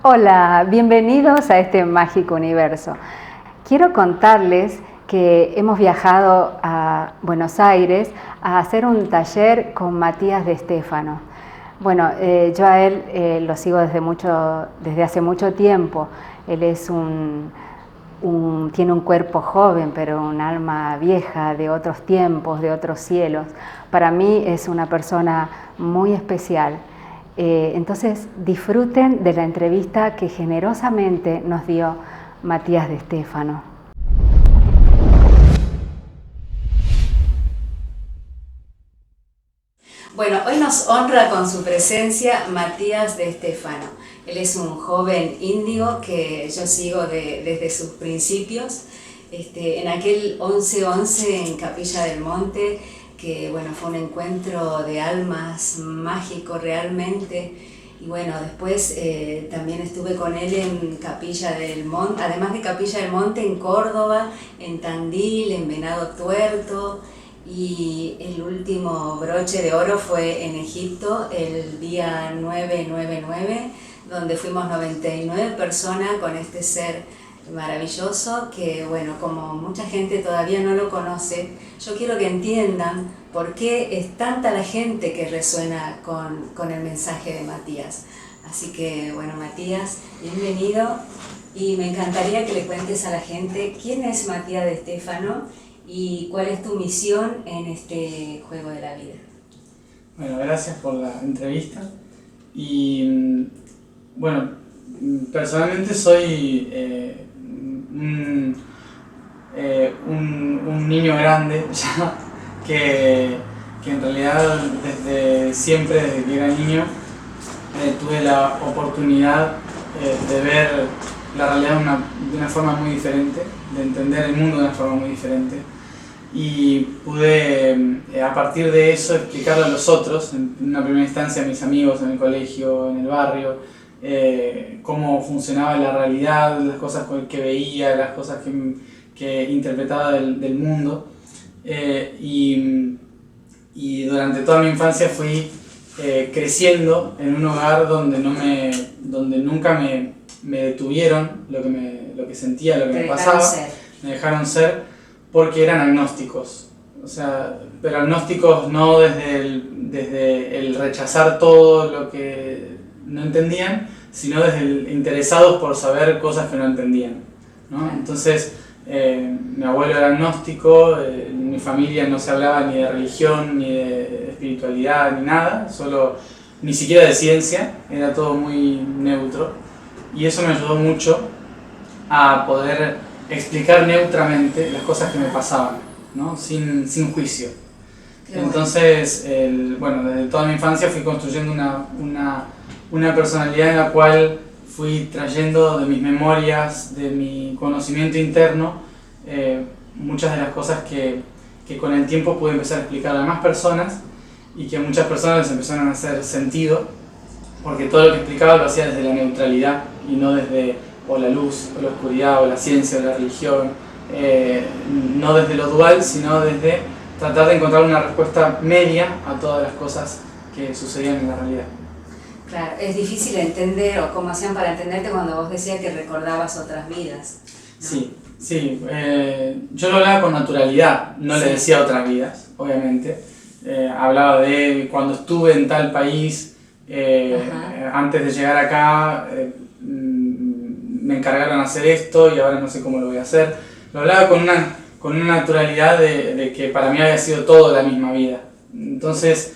Hola, bienvenidos a este mágico universo. Quiero contarles que hemos viajado a Buenos Aires a hacer un taller con Matías de Stefano. Bueno, yo a él lo sigo desde hace mucho tiempo. Él es tiene un cuerpo joven, pero un alma vieja de otros tiempos, de otros cielos. Para mí es una persona muy especial. Entonces disfruten de la entrevista que generosamente nos dio Matías de Stefano. Bueno, hoy nos honra con su presencia Matías de Stefano. Él es un joven índigo que yo sigo desde sus principios. En aquel 11-11 en Capilla del Monte, que bueno, fue un encuentro de almas mágico realmente. Y bueno, después también estuve con él en Capilla del Monte, además de Capilla del Monte, en Córdoba, en Tandil, en Venado Tuerto. Y el último broche de oro fue en Egipto el día 999, donde fuimos 99 personas con este ser maravilloso que, bueno, como mucha gente todavía no lo conoce, yo quiero que entiendan por qué es tanta la gente que resuena con el mensaje de Matías. Así que, bueno, Matías, bienvenido, y me encantaría que le cuentes a la gente quién es Matías de Stefano y cuál es tu misión en este juego de la vida. Bueno, gracias por la entrevista. Y bueno, personalmente soy un niño grande ya, que en realidad desde siempre, desde que era niño, tuve la oportunidad de ver la realidad de una forma muy diferente, de entender el mundo de una forma muy diferente. Y pude, a partir de eso, explicarle a los otros, en una primera instancia a mis amigos en el colegio, en el barrio, cómo funcionaba la realidad, las cosas que veía, las cosas que interpretaba del mundo. Y durante toda mi infancia fui creciendo en un hogar donde nunca me detuvieron lo que sentía, lo que me pasaba, me dejaron ser, porque eran agnósticos. O sea, pero agnósticos no desde el rechazar todo lo que no entendían, sino desde el interesados por saber cosas que no entendían, ¿no? Entonces, mi abuelo era agnóstico, en mi familia no se hablaba ni de religión, ni de espiritualidad, ni nada, ni siquiera de ciencia, era todo muy neutro. Y eso me ayudó mucho a poder explicar neutramente las cosas que me pasaban, ¿no? sin juicio. Entonces, bueno, desde toda mi infancia fui construyendo una personalidad en la cual fui trayendo de mis memorias, de mi conocimiento interno, muchas de las cosas que con el tiempo pude empezar a explicar a más personas, y que a muchas personas les empezaron a hacer sentido, porque todo lo que explicaba lo hacía desde la neutralidad y no desde o la luz, o la oscuridad, o la ciencia, o la religión, no desde lo dual, sino desde tratar de encontrar una respuesta media a todas las cosas que sucedían en la realidad. Claro, es difícil entender, o cómo hacían para entenderte cuando vos decías que recordabas otras vidas, ¿no? Sí, yo lo hablaba con naturalidad, no le decía otras vidas, obviamente. Hablaba de cuando estuve en tal país, antes de llegar acá, me encargaron de hacer esto y ahora no sé cómo lo voy a hacer. Lo hablaba con una naturalidad de que para mí había sido todo la misma vida. Entonces,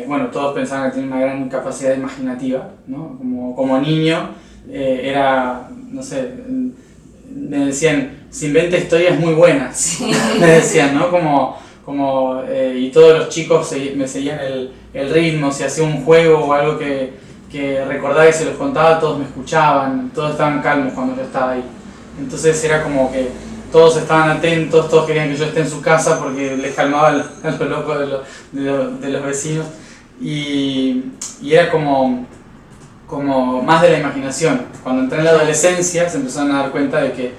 bueno, todos pensaban que tenía una gran capacidad imaginativa, ¿no? Como niño, era, no sé, me decían, si inventa historias muy buenas, sí. Me decían, ¿no? Y todos los chicos me seguían el ritmo, si hacía un juego o algo que recordaba y se los contaba, todos me escuchaban, todos estaban calmos cuando yo estaba ahí. Entonces era como que todos estaban atentos, todos querían que yo esté en su casa porque les calmaba los locos de los vecinos. Y era como más de la imaginación. Cuando entré en la adolescencia se empezaron a dar cuenta de que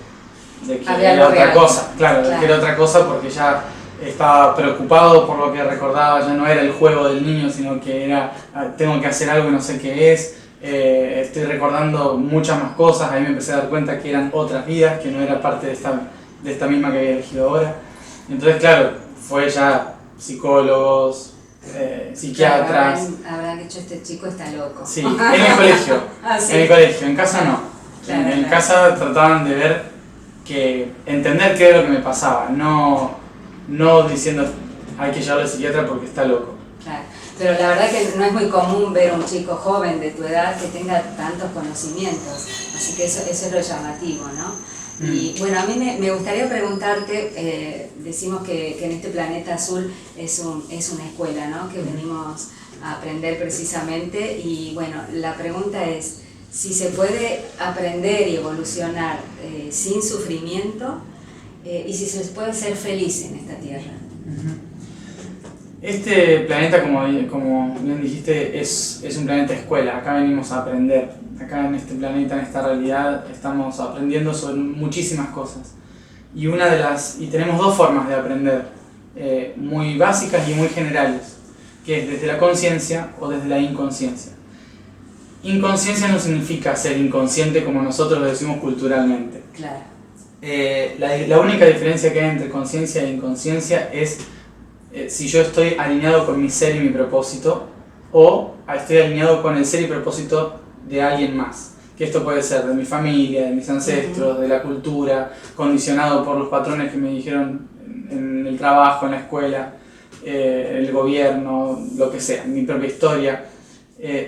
era otra cosa, claro, de que era otra cosa, porque ya estaba preocupado por lo que recordaba, ya no era el juego del niño, sino que era, tengo que hacer algo y no sé qué es, estoy recordando muchas más cosas, ahí me empecé a dar cuenta que eran otras vidas, que no era parte de esta misma que había elegido ahora. Entonces, claro, fue ya psicólogos, psiquiatras. Claro, habrán dicho, este chico está loco. Sí, en el colegio. ¿Sí? En el colegio, en casa no. Claro, en casa trataban de entender qué era lo que me pasaba, no diciendo hay que llevarlo al psiquiatra porque está loco. Claro, pero la verdad que no es muy común ver un chico joven de tu edad que tenga tantos conocimientos, así que eso es lo llamativo, ¿no? Y bueno, a mí me gustaría preguntarte, decimos que en este planeta azul es una escuela, ¿no? Que venimos a aprender precisamente, y bueno, la pregunta es si se puede aprender y evolucionar sin sufrimiento, y si se puede ser feliz en esta tierra. Este planeta, como bien dijiste, es un planeta escuela. Acá venimos a aprender. Acá en este planeta, en esta realidad, estamos aprendiendo sobre muchísimas cosas. Y tenemos dos formas de aprender, muy básicas y muy generales, que es desde la conciencia o desde la inconsciencia. Inconsciencia no significa ser inconsciente como nosotros lo decimos culturalmente. Claro. La única diferencia que hay entre conciencia e inconsciencia es si yo estoy alineado con mi ser y mi propósito, o estoy alineado con el ser y propósito de alguien más. Que esto puede ser de mi familia, de mis ancestros, de la cultura, condicionado por los patrones que me dijeron en el trabajo, en la escuela, el gobierno, lo que sea, mi propia historia.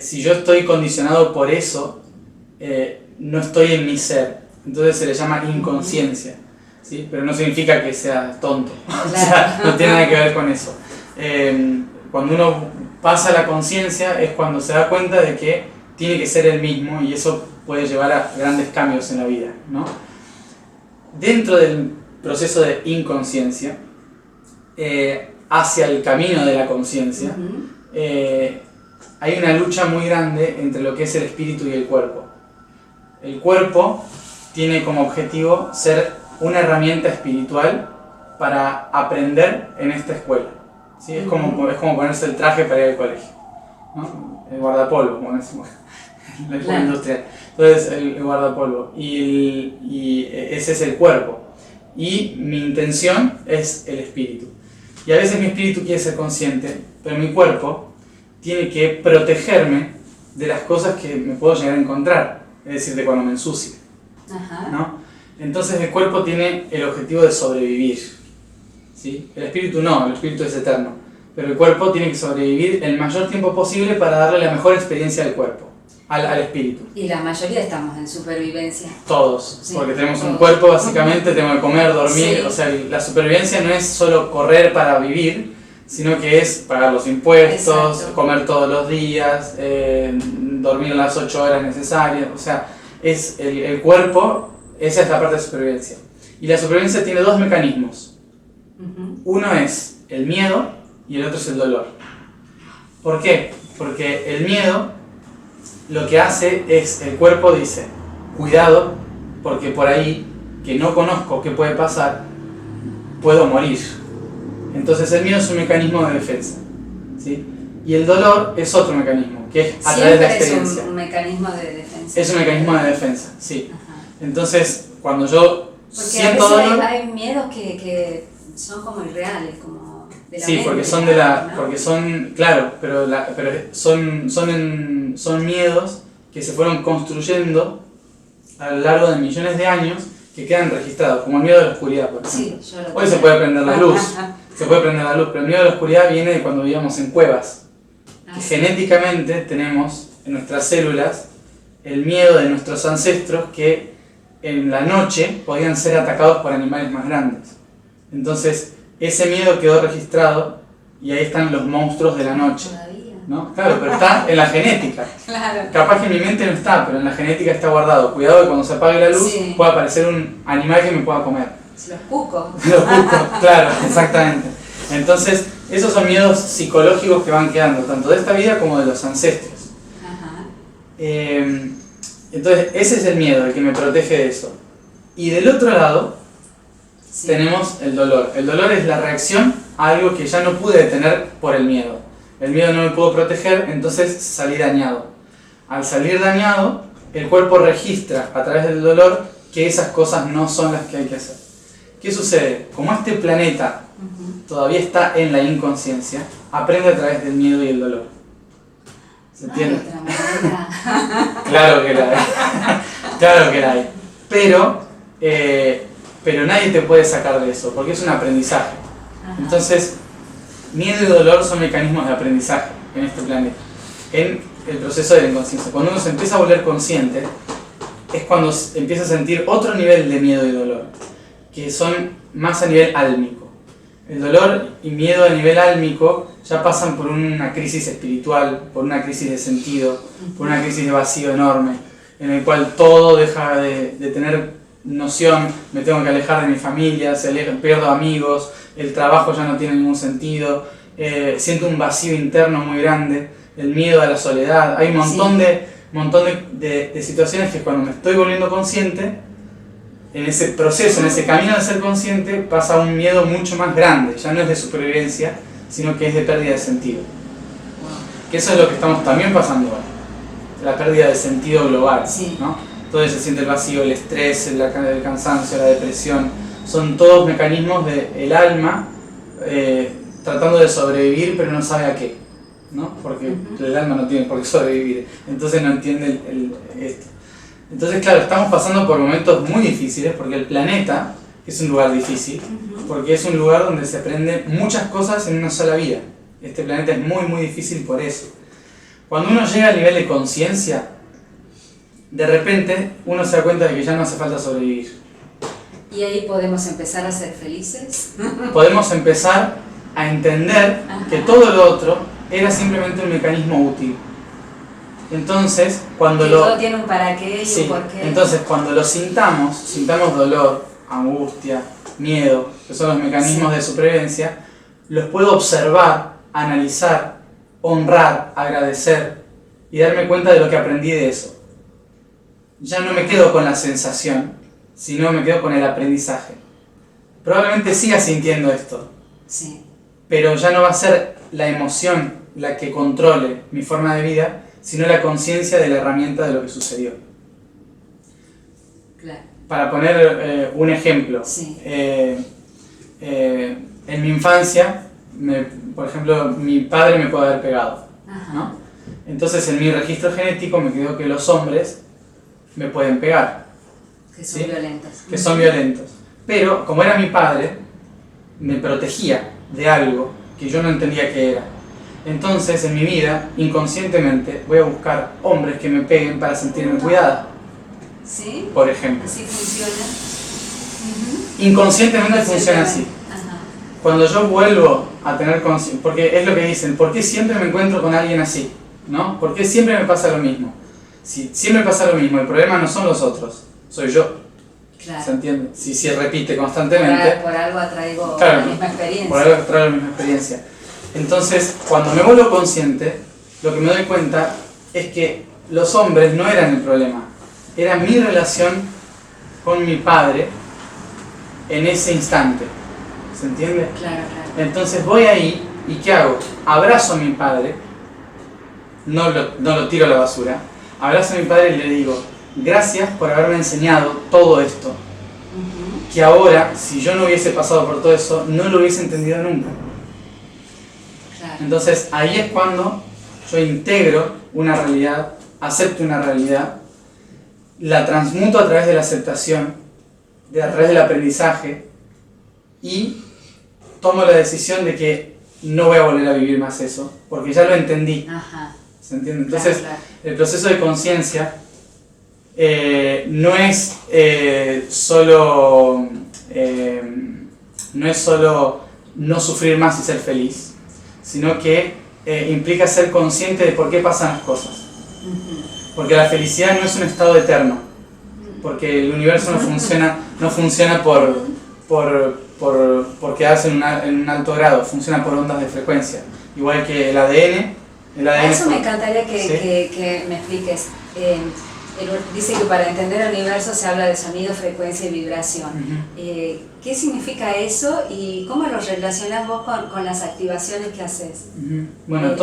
Si yo estoy condicionado por eso, no estoy en mi ser. Entonces se le llama inconsciencia. ¿Sí? Pero no significa que sea tonto, o sea, no tiene nada que ver con eso. Cuando uno pasa a la conciencia es cuando se da cuenta de que tiene que ser el mismo, y eso puede llevar a grandes cambios en la vida, ¿no? Dentro del proceso de inconsciencia, hacia el camino de la conciencia, hay una lucha muy grande entre lo que es el espíritu y el cuerpo. El cuerpo tiene como objetivo ser una herramienta espiritual para aprender en esta escuela. ¿Sí? Es como ponerse el traje para ir al colegio, ¿no? El guardapolvo, como decimos, la escuela industrial. Entonces, el guardapolvo. Y ese es el cuerpo. Y mi intención es el espíritu. Y a veces mi espíritu quiere ser consciente, pero mi cuerpo tiene que protegerme de las cosas que me puedo llegar a encontrar, es decir, de cuando me ensucie, ¿no? Entonces el cuerpo tiene el objetivo de sobrevivir, ¿sí? El espíritu no, el espíritu es eterno, pero el cuerpo tiene que sobrevivir el mayor tiempo posible para darle la mejor experiencia al cuerpo, al espíritu. Y la mayoría estamos en supervivencia. Todos, sí, porque tenemos todos. Un cuerpo, básicamente, tenemos que comer, dormir, sí. O sea, la supervivencia no es solo correr para vivir, sino que es pagar los impuestos, exacto, comer todos los días, dormir las 8 horas necesarias, o sea, es el cuerpo. Esa es la parte de supervivencia. Y la supervivencia tiene dos mecanismos. Uno es el miedo y el otro es el dolor. ¿Por qué? Porque el miedo lo que hace es, el cuerpo dice, cuidado, porque por ahí, que no conozco qué puede pasar, puedo morir. Entonces el miedo es un mecanismo de defensa, ¿sí? Y el dolor es otro mecanismo, que es a través de la experiencia. Es un mecanismo de defensa. Es un mecanismo de defensa, sí. Entonces, cuando yo siento dolor... Porque a dolor, veces hay miedos que son como irreales, como de la sí, mente. Porque son ¿no? porque son, claro, pero son miedos que se fueron construyendo a lo largo de millones de años, que quedan registrados, como el miedo de la oscuridad, por ejemplo. Sí, yo lo Hoy se puede prender la luz, pero el miedo de la oscuridad viene de cuando vivíamos en cuevas. Genéticamente tenemos en nuestras células el miedo de nuestros ancestros que en la noche podían ser atacados por animales más grandes. Entonces, ese miedo quedó registrado y ahí están los monstruos de la noche, ¿no? Claro, pero está en la genética. Claro. Capaz que en mi mente no está, pero en la genética está guardado. Cuidado que cuando se apague la luz, sí, pueda aparecer un animal que me pueda comer. Los cucos. Los cucos, claro, exactamente. Entonces, esos son miedos psicológicos que van quedando, tanto de esta vida como de los ancestros. Entonces, ese es el miedo, el que me protege de eso. Y del otro lado, sí, tenemos el dolor. El dolor es la reacción a algo que ya no pude detener por el miedo. El miedo no me pudo proteger, entonces salí dañado. Al salir dañado, el cuerpo registra a través del dolor que esas cosas no son las que hay que hacer. ¿Qué sucede? Como este planeta todavía está en la inconsciencia, aprende a través del miedo y el dolor. ¿Se entiende? Claro que la hay. Claro que la hay. Pero nadie te puede sacar de eso, porque es un aprendizaje. Entonces, miedo y dolor son mecanismos de aprendizaje en este planeta, en el proceso de la inconsciencia. Cuando uno se empieza a volver consciente, es cuando empieza a sentir otro nivel de miedo y dolor, que son más a nivel álmico. El dolor y miedo a nivel álmico ya pasan por una crisis espiritual, por una crisis de sentido, por una crisis de vacío enorme, en el cual todo deja de tener noción, me tengo que alejar de mi familia, pierdo amigos, el trabajo ya no tiene ningún sentido, siento un vacío interno muy grande, el miedo a la soledad. Hay un montón de situaciones que cuando me estoy volviendo consciente, en ese proceso, en ese camino de ser consciente, pasa un miedo mucho más grande, ya no es de supervivencia, sino que es de pérdida de sentido. Que eso es lo que estamos también pasando ahora, la pérdida de sentido global, ¿no? Entonces se siente el vacío, el estrés, el cansancio, la depresión, son todos mecanismos del alma tratando de sobrevivir, pero no sabe a qué, ¿no? Porque el alma no tiene por qué sobrevivir, entonces no entiende esto. Entonces, claro, estamos pasando por momentos muy difíciles, porque el planeta es un lugar difícil, porque es un lugar donde se aprende muchas cosas en una sola vida. Este planeta es muy, muy difícil por eso. Cuando uno llega al nivel de conciencia, de repente uno se da cuenta de que ya no hace falta sobrevivir. ¿Y ahí podemos empezar a ser felices? Podemos empezar a entender que todo lo otro era simplemente un mecanismo útil. Entonces, cuando todo tiene un para qué y un por qué. Entonces, cuando lo sintamos dolor, angustia, miedo, que son los mecanismos de supervivencia, los puedo observar, analizar, honrar, agradecer y darme cuenta de lo que aprendí de eso. Ya no me quedo con la sensación, sino me quedo con el aprendizaje. Probablemente siga sintiendo esto, pero ya no va a ser la emoción la que controle mi forma de vida, sino la conciencia de la herramienta de lo que sucedió. Claro. Para poner un ejemplo, en mi infancia, por ejemplo, mi padre me puede haber pegado, ¿no? Entonces en mi registro genético me quedó que los hombres me pueden pegar. Que son violentos. Que son violentos. Pero como era mi padre, me protegía de algo que yo no entendía qué era. Entonces, en mi vida, inconscientemente, voy a buscar hombres que me peguen para sentirme cuidada. ¿Sí? Por ejemplo. ¿Así funciona? Inconscientemente funciona así. Cuando yo vuelvo a tener conciencia, porque es lo que dicen, ¿por qué siempre me encuentro con alguien así? ¿No? ¿Por qué siempre me pasa lo mismo? Si siempre pasa lo mismo, el problema no son los otros, soy yo. Claro. ¿Se entiende? Si se repite constantemente. Por algo atraigo la misma experiencia. Por algo atraigo la misma experiencia. Entonces, cuando me vuelvo consciente, lo que me doy cuenta es que los hombres no eran el problema, era mi relación con mi padre en ese instante. ¿Se entiende? Claro. Entonces voy ahí y ¿qué hago? Abrazo a mi padre, no lo tiro a la basura, abrazo a mi padre y le digo, gracias por haberme enseñado todo esto, que ahora, si yo no hubiese pasado por todo eso, no lo hubiese entendido nunca. Entonces ahí es cuando yo integro una realidad, acepto una realidad, la transmuto a través de la aceptación, a través del aprendizaje y tomo la decisión de que no voy a volver a vivir más eso, porque ya lo entendí. ¿Se entiende? Entonces el proceso de conciencia no es solo no sufrir más y ser feliz, sino que implica ser consciente de por qué pasan las cosas. Porque la felicidad no es un estado eterno, porque el universo no funciona por quedarse en un alto grado, funciona por ondas de frecuencia, igual que el ADN. A eso me encantaría que me expliques. Dice que para entender el universo se habla de sonido, frecuencia y vibración. ¿Qué significa eso y cómo lo relacionas vos con las activaciones que haces? Bueno,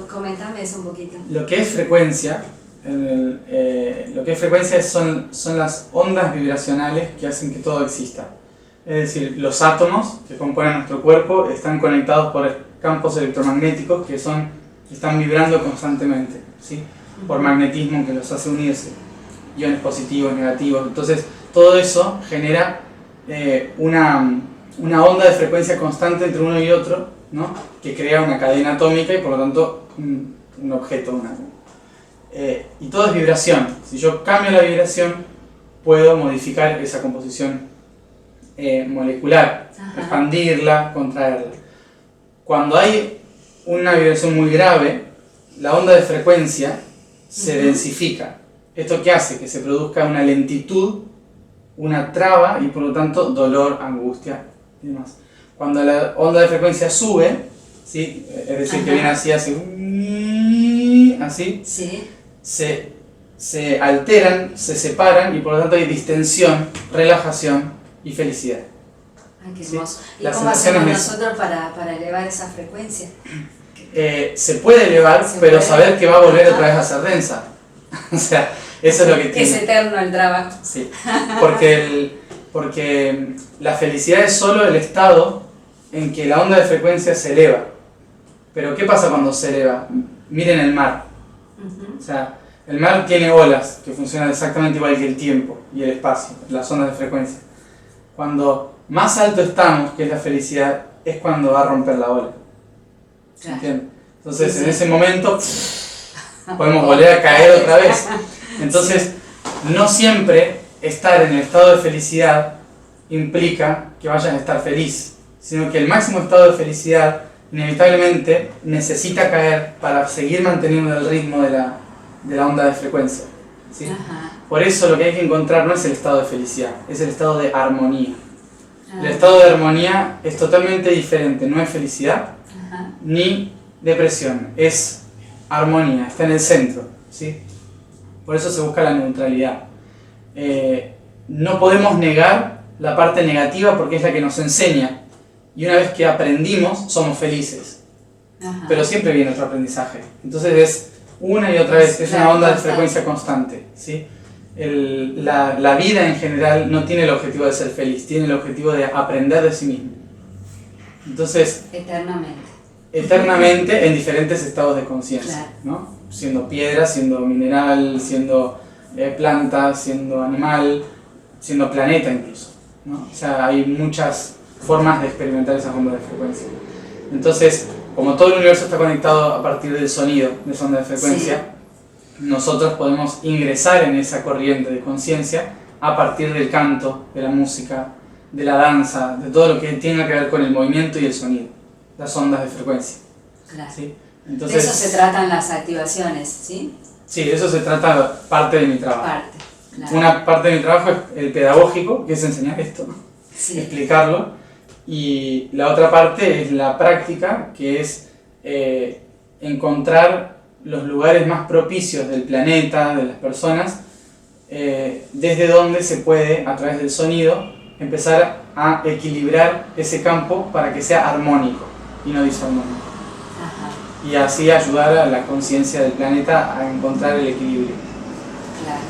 comentame eso un poquito. Lo que es frecuencia lo que es frecuencia son las ondas vibracionales que hacen que todo exista. Es decir, los átomos que componen nuestro cuerpo están conectados por campos electromagnéticos que están vibrando constantemente, ¿sí? Por magnetismo que los hace unirse, iones positivos, negativos. Entonces, todo eso genera una onda de frecuencia constante entre uno y otro, ¿no? Que crea una cadena atómica y por lo tanto un objeto, y todo es vibración. Si yo cambio la vibración, puedo modificar esa composición molecular, expandirla, contraerla. Cuando hay una vibración muy grave, la onda de frecuencia se densifica. ¿Esto qué hace? Que se produzca una lentitud, una traba y por lo tanto dolor, angustia y demás. Cuando la onda de frecuencia sube, ¿sí? Es decir, que viene así, así, sí. se alteran, se separan y por lo tanto hay distensión, relajación y felicidad. Ay, qué hermoso. ¿Sí? ¿Y cómo hacemos nosotros para elevar esa frecuencia? Se puede elevar, pero saber que va a volver otra vez a ser densa. O sea, eso es lo que tiene. Es eterno el trabajo. Sí, porque la felicidad es solo el estado en que la onda de frecuencia se eleva. Pero ¿qué pasa cuando se eleva? Miren el mar. O sea, el mar tiene olas que funcionan exactamente igual que el tiempo y el espacio, las ondas de frecuencia. Cuando más alto estamos, que es la felicidad, es cuando va a romper la ola. Claro. ¿Entiendes? Entonces, en ese momento podemos volver a caer otra vez. Entonces, no siempre estar en el estado de felicidad implica que vayas a estar feliz, sino que el máximo estado de felicidad inevitablemente necesita caer para seguir manteniendo el ritmo de la onda de frecuencia, ¿sí? Por eso lo que hay que encontrar no es el estado de felicidad, es el estado de armonía. El estado de armonía es totalmente diferente, no es felicidad ni depresión, es armonía, está en el centro, ¿sí? Por eso se busca la neutralidad. No podemos negar la parte negativa porque es la que nos enseña, y una vez que aprendimos somos felices. Pero siempre viene otro aprendizaje. Entonces es una y otra vez, es una onda de frecuencia constante, ¿sí? La vida en general no tiene el objetivo de ser feliz, tiene el objetivo de aprender de sí mismo. Entonces, eternamente en diferentes estados de conciencia, ¿no? Siendo piedra, siendo mineral, siendo planta, siendo animal, siendo planeta incluso, ¿no? O sea, hay muchas formas de experimentar esas ondas de frecuencia. Entonces, como todo el universo está conectado a partir del sonido de esa onda de frecuencia, nosotros podemos ingresar en esa corriente de conciencia a partir del canto, de la música, de la danza, de todo lo que tenga que ver con el movimiento y el sonido, las ondas de frecuencia. Claro. ¿Sí? Entonces, de eso se tratan las activaciones, ¿sí? Sí, de eso se trata parte de mi trabajo. Claro. Una parte de mi trabajo es el pedagógico, que es enseñar esto, explicarlo, y la otra parte es la práctica, que es encontrar los lugares más propicios del planeta, de las personas, desde donde se puede, a través del sonido, empezar a equilibrar ese campo para que sea armónico y no disarmónico. Y así ayudar a la conciencia del planeta a encontrar el equilibrio. Claro.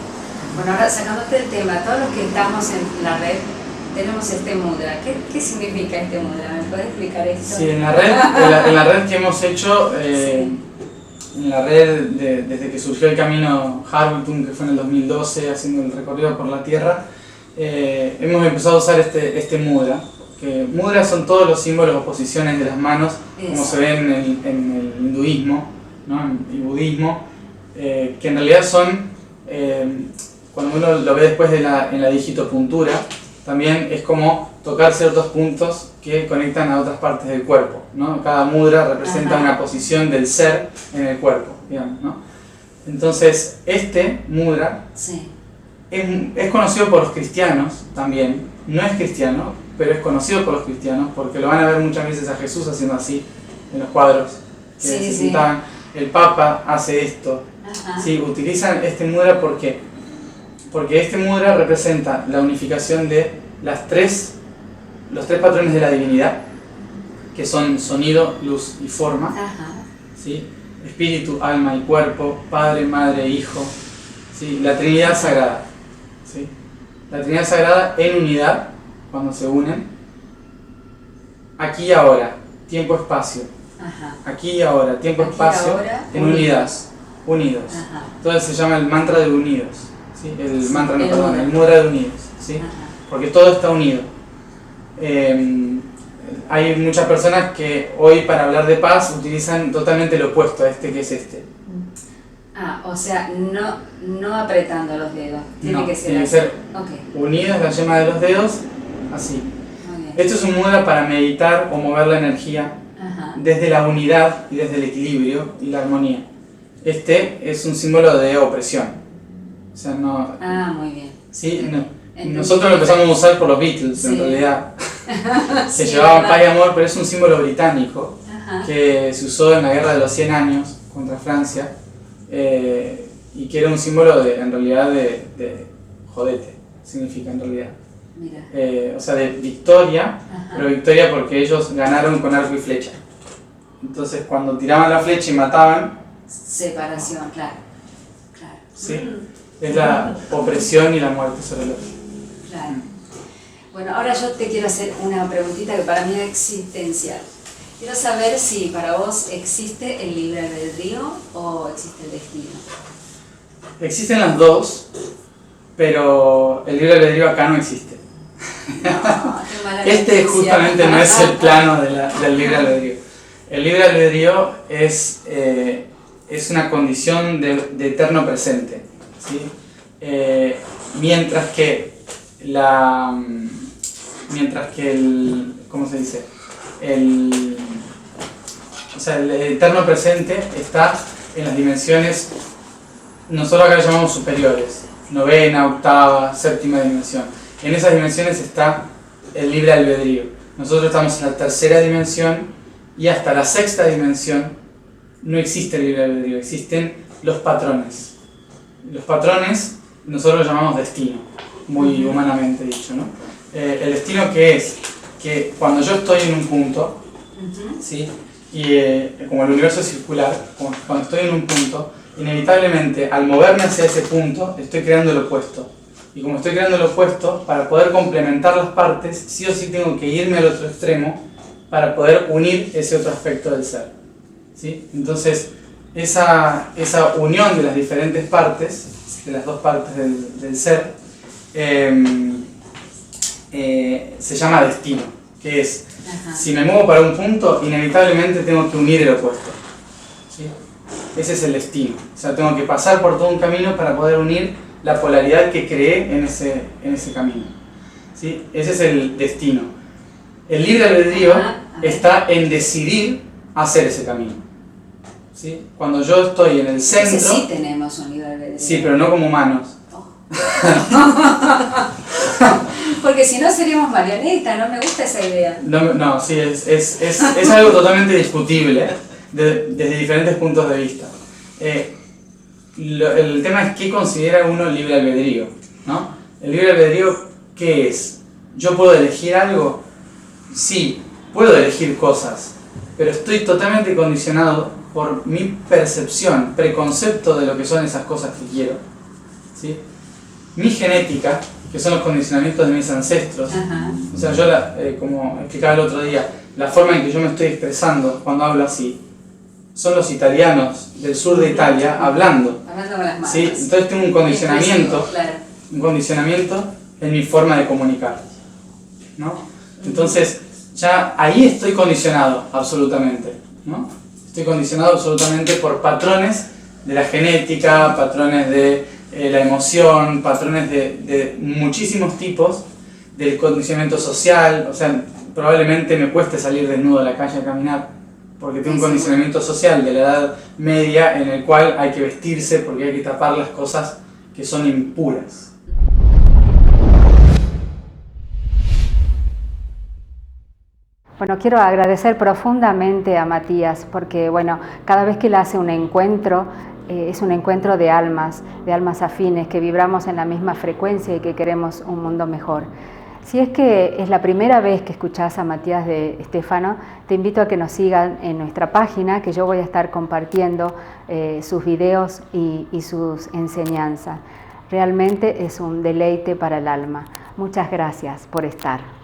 Bueno, ahora sacándote el tema, todos los que estamos en la red tenemos este mudra. ¿Qué significa este mudra? ¿Me puedes explicar esto? Sí, en la red que hemos hecho, en la red desde que surgió el camino Harwitun, que fue en el 2012, haciendo el recorrido por la Tierra, hemos empezado a usar este mudra. Que mudras son todos los símbolos o posiciones de las manos, como se ven en el hinduismo, ¿no? Y budismo, que en realidad son, cuando uno lo ve después en la digitopuntura, también es como tocar ciertos puntos que conectan a otras partes del cuerpo, ¿no? Cada mudra representa una posición del ser en el cuerpo, digamos, ¿no? Entonces, este mudra es conocido por los cristianos también, no es cristiano, pero es conocido por los cristianos porque lo van a ver muchas veces a Jesús haciendo así en los cuadros que se pintaban. El Papa hace esto. Sí, utilizan este mudra porque este mudra representa la unificación de los tres patrones de la divinidad, que son sonido, luz y forma. ¿Sí? Espíritu, alma y cuerpo, padre, madre, hijo, ¿sí? La Trinidad Sagrada. ¿Sí? La Trinidad Sagrada en unidad, cuando se unen. Aquí y ahora, tiempo-espacio. Aquí y ahora, tiempo-espacio, en unidad. Unidos. Entonces se llama el mantra de unidos. ¿Sí? El mudra de unidos. ¿Sí? Porque todo está unido. Hay muchas personas que hoy para hablar de paz utilizan totalmente lo opuesto a este que es este. O sea, no apretando los dedos, tiene que ser así. Unidos la yema de los dedos, así. Esto es un mudra para meditar o mover la energía desde la unidad y desde el equilibrio y la armonía. Este es un símbolo de opresión. O sea, no... muy bien. ¿Sí? No. Nosotros lo empezamos a usar por los Beatles, en realidad. Se llevaban paz y amor, pero es un símbolo británico que se usó en la Guerra de los 100 años contra Francia y que era un símbolo en realidad de jodete, significa en realidad. O sea, de victoria, pero victoria porque ellos ganaron con arco y flecha. Entonces cuando tiraban la flecha y mataban... Separación, claro. ¿Sí? Es la opresión y la muerte sobre el otro. Claro. Bueno, ahora yo te quiero hacer una preguntita que para mí es existencial. Quiero saber si para vos existe el libre albedrío o existe el destino. Existen las dos, pero el libre albedrío acá no existe. Este justamente no es el plano del libre albedrío. El libre albedrío es una condición de eterno presente, ¿sí? Mientras que el ¿cómo se dice? El eterno presente está en las dimensiones, nosotros acá lo llamamos superiores, novena, octava, séptima dimensión. En esas dimensiones está el libre albedrío. Nosotros estamos en la tercera dimensión y hasta la sexta dimensión no existe el libre albedrío, existen los patrones. Los patrones nosotros lo llamamos destino, muy humanamente dicho, ¿no? El destino, ¿qué es? Que cuando yo estoy en un punto, ¿sí? Y como el universo es circular, cuando estoy en un punto, inevitablemente al moverme hacia ese punto estoy creando el opuesto. Y como estoy creando el opuesto, para poder complementar las partes, sí o sí tengo que irme al otro extremo para poder unir ese otro aspecto del ser. ¿Sí? Entonces, esa unión de las diferentes partes, de las dos partes del ser, se llama destino, que es, si me muevo para un punto, inevitablemente tengo que unir el opuesto. ¿Sí? Ese es el destino. O sea, tengo que pasar por todo un camino para poder unir la polaridad que creé en ese camino. ¿Sí? Ese es el destino. El libre albedrío está en decidir hacer ese camino. ¿Sí? Cuando yo estoy en el centro... Sí tenemos un libre albedrío. Sí, pero no como humanos. Porque si no seríamos marionetas, no me gusta esa idea. No, sí, es algo totalmente discutible desde diferentes puntos de vista. El tema es qué considera uno libre albedrío, ¿no? El libre albedrío, ¿qué es? ¿Yo puedo elegir algo? Sí, puedo elegir cosas, pero estoy totalmente condicionado por mi percepción, preconcepto de lo que son esas cosas que quiero, ¿sí? Mi genética, que son los condicionamientos de mis ancestros. O sea, yo, como explicaba el otro día, la forma en que yo me estoy expresando cuando hablo así, son los italianos del sur de Italia hablando con las manos. ¿Sí? Entonces tengo un condicionamiento, un condicionamiento en mi forma de comunicar, ¿no? Entonces, ya ahí estoy condicionado absolutamente, ¿no? Estoy condicionado absolutamente por patrones de la genética, patrones de la emoción, patrones de muchísimos tipos, del condicionamiento social. O sea, probablemente me cueste salir desnudo a la calle a caminar porque tengo un condicionamiento social de la Edad Media en el cual hay que vestirse porque hay que tapar las cosas que son impuras. Bueno, quiero agradecer profundamente a Matías porque, bueno, cada vez que él hace un encuentro, es un encuentro de almas afines, que vibramos en la misma frecuencia y que queremos un mundo mejor. Si es que es la primera vez que escuchás a Matías de Stefano, te invito a que nos sigan en nuestra página, que yo voy a estar compartiendo sus videos y sus enseñanzas. Realmente es un deleite para el alma. Muchas gracias por estar.